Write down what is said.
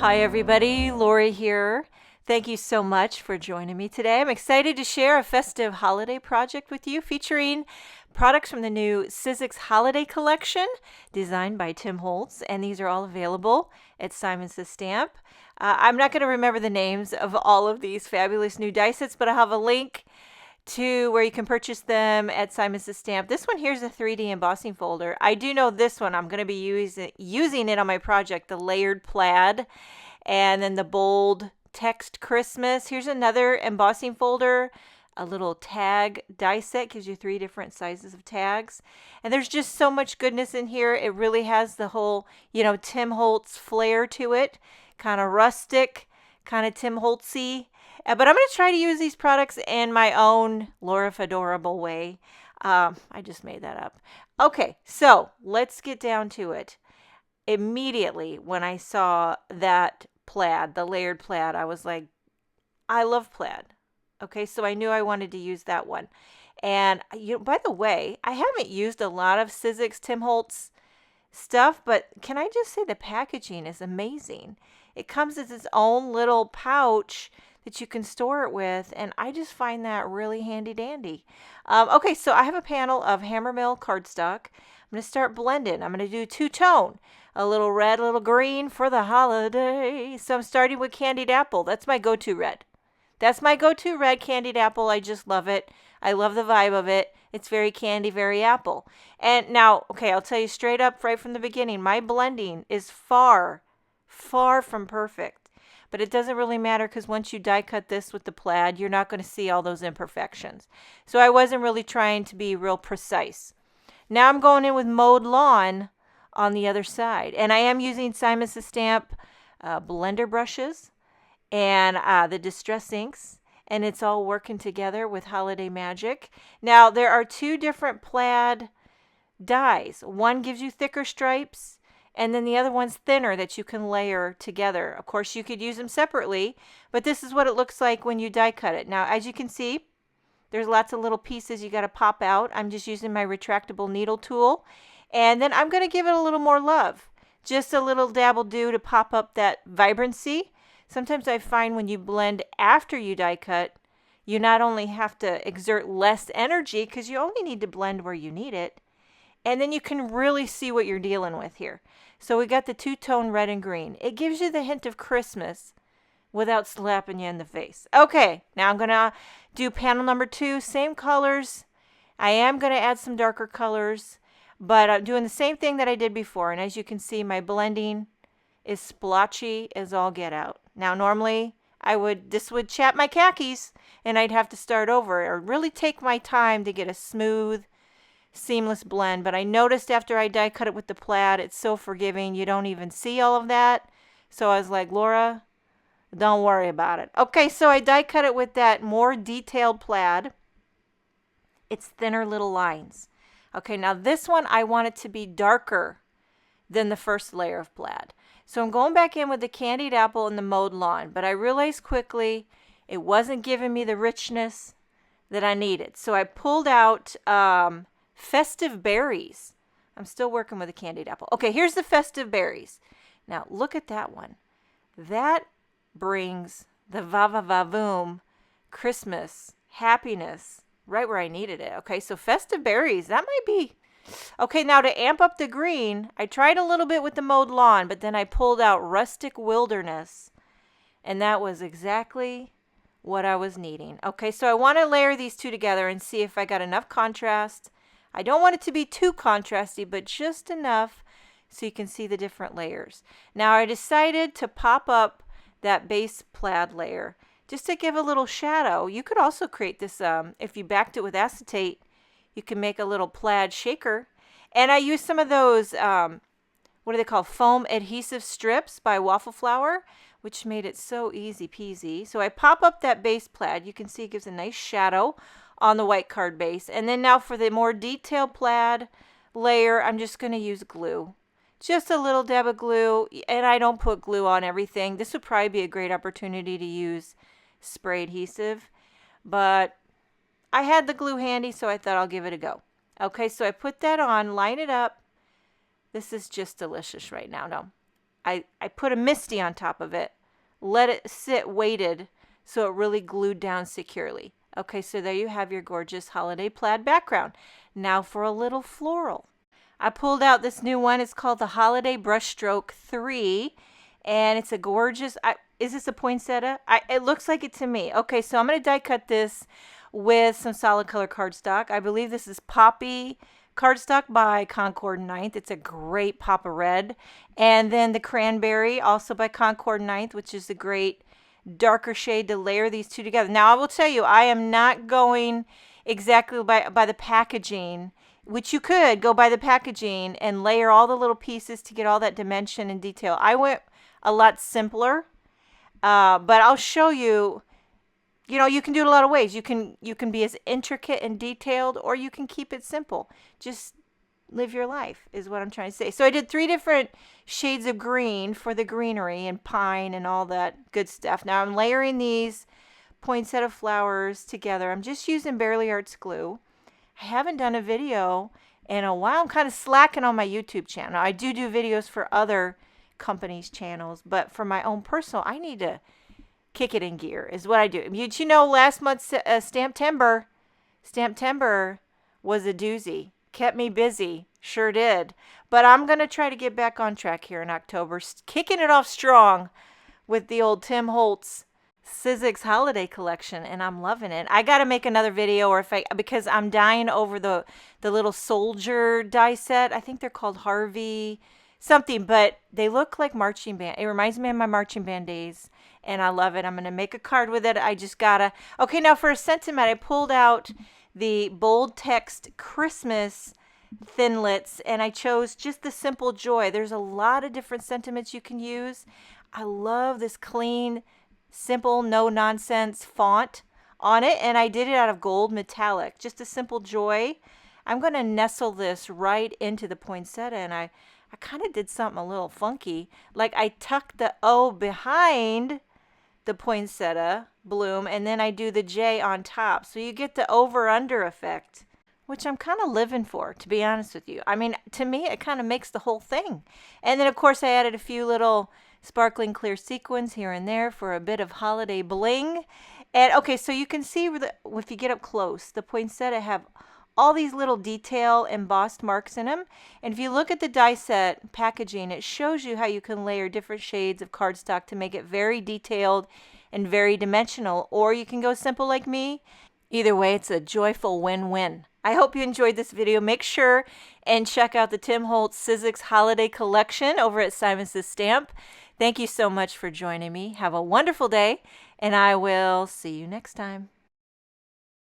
Hi everybody, Lori here. Thank you so much for joining me today. I'm excited to share a festive holiday project with you featuring products from the new Sizzix Holiday Collection designed by Tim Holtz, and these are all available at Simon Says Stamp. I'm not going to remember the names of all of these fabulous new die sets, but I have a link to where you can purchase them at Simon Says Stamp. This one here's a 3D embossing folder. I do know this one. I'm going to be using it on my project, the layered plaid, and then the bold text Christmas. Here's another embossing folder. A little tag die set gives you 3 different sizes of tags. And there's just so much goodness in here. It really has the whole, Tim Holtz flair to it. Kind of rustic, kind of Tim Holtzy. But I'm going to try to use these products in my own Laura Fedorable way. I just made that up. Okay, so let's get down to it. Immediately when I saw that plaid, the layered plaid, I was like, I love plaid. Okay, so I knew I wanted to use that one. And by the way, I haven't used a lot of Sizzix Tim Holtz stuff, but can I just say the packaging is amazing. It comes as its own little pouch that you can store it with, and I just find that really handy dandy. Okay, so I have a panel of Hammermill cardstock. I'm going to start blending. I'm going to do 2-tone, a little red, a little green for the holiday. So I'm starting with Candied Apple. That's my go-to red. That's my go-to red, Candied Apple. I just love it. I love the vibe of it. It's very candy, very apple. And now, okay, I'll tell you straight up right from the beginning, my blending is far, far from perfect. But it doesn't really matter because once you die cut this with the plaid, you're not going to see all those imperfections. So I wasn't really trying to be real precise. Now I'm going in with Mowed Lawn on the other side. And I am using Simon Says Stamp blender brushes and the Distress inks. And it's all working together with Holiday Magic. Now there are 2 different plaid dies. One gives you thicker stripes, and then the other one's thinner that you can layer together. Of course, you could use them separately, but this is what it looks like when you die cut it. Now, as you can see, there's lots of little pieces you got to pop out. I'm just using my retractable needle tool, and then I'm going to give it a little more love. Just a little dabble do to pop up that vibrancy. Sometimes I find when you blend after you die cut, you not only have to exert less energy because you only need to blend where you need it, and then you can really see what you're dealing with here. So we got the 2-tone red and green. It gives you the hint of Christmas without slapping you in the face. Okay, now I'm going to do panel number 2, same colors. I am going to add some darker colors, but I'm doing the same thing that I did before. And as you can see, my blending is splotchy as all get out. Now normally this would chap my khakis and I'd have to start over or really take my time to get a smooth, seamless blend. But I noticed after I die cut it with the plaid, it's so forgiving. You don't even see all of that. So I was like, Laura, don't worry about it. Okay, so I die cut it with that more detailed plaid. It's thinner little lines. Okay, now this one I want it to be darker than the first layer of plaid. So I'm going back in with the Candied Apple and the Mowed Lawn, but I realized quickly it wasn't giving me the richness that I needed. So I pulled out Festive Berries. I'm still working with the Candied Apple. Okay, here's the Festive Berries. Now look at that one. That brings the va-va-va-voom, Christmas, happiness, right where I needed it. Okay, so Festive Berries, that might be... Okay, now to amp up the green, I tried a little bit with the Mowed Lawn, but then I pulled out Rustic Wilderness, and that was exactly what I was needing. Okay, so I want to layer these 2 together and see if I got enough contrast. I don't want it to be too contrasty, but just enough so you can see the different layers. Now I decided to pop up that base plaid layer just to give a little shadow. You could also create this, if you backed it with acetate, you can make a little plaid shaker. And I used some of those, what are they called? Foam adhesive strips by Waffle Flower, which made it so easy peasy. So I pop up that base plaid. You can see it gives a nice shadow on the white card base. And then now for the more detailed plaid layer, I'm just going to use glue. Just a little dab of glue. And I don't put glue on everything. This would probably be a great opportunity to use spray adhesive. But I had the glue handy, so I thought I'll give it a go. Okay, so I put that on, line it up. This is just delicious right now. No, I put a Misty on top of it, let it sit weighted so it really glued down securely. Okay, so there you have your gorgeous holiday plaid background. Now for a little floral. I pulled out this new one. It's called the Holiday Brushstroke 3, and it's a gorgeous, is this a poinsettia? It looks like it to me. Okay, so I'm going to die cut this with some solid color cardstock. I believe this is Poppy cardstock by Concord 9th. It's a great pop of red. And then the Cranberry, also by Concord 9th, which is a great darker shade to layer these two together. Now, I will tell you, I am not going exactly by the packaging, which you could go by the packaging and layer all the little pieces to get all that dimension and detail. I went a lot simpler, but I'll show you. You know, you can do it a lot of ways. You can be as intricate and detailed, or you can keep it simple. Just live your life is what I'm trying to say. So I did 3 different shades of green for the greenery and pine and all that good stuff. Now I'm layering these poinsettia flowers together. I'm just using Barely Arts glue. I haven't done a video in a while. I'm kind of slacking on my YouTube channel. I do videos for other companies' channels, but for my own personal, I need to kick it in gear is what I do. You know, last month's Stamptember was a doozy. Kept me busy. Sure did. But I'm going to try to get back on track here in October. Kicking it off strong with the old Tim Holtz Sizzix Holiday Collection, and I'm loving it. I got to make another video because I'm dying over the little soldier die set. I think they're called Harvey something, but they look like marching band. It reminds me of my marching band days, and I love it. I'm going to make a card with it. I just gotta. Okay, now for a sentiment, I pulled out the bold text Christmas Thinlits, and I chose just the simple joy. There's a lot of different sentiments you can use. I love this clean, simple, no nonsense font on it, and I did it out of gold metallic. Just a simple joy. I'm going to nestle this right into the poinsettia, and I kind of did something a little funky. Like I tucked the O behind the poinsettia bloom, and then I do the J on top. So you get the over-under effect, which I'm kind of living for, to be honest with you. I mean, to me, it kind of makes the whole thing. And then, of course, I added a few little sparkling clear sequins here and there for a bit of holiday bling. And, okay, so you can see, if you get up close, the poinsettia have all these little detail embossed marks in them. And if you look at the die set packaging, it shows you how you can layer different shades of cardstock to make it very detailed and very dimensional. Or you can go simple like me. Either way, it's a joyful win-win. I hope you enjoyed this video. Make sure and check out the Tim Holtz Sizzix Holiday Collection over at Simon Says Stamp. Thank you so much for joining me. Have a wonderful day, and I will see you next time.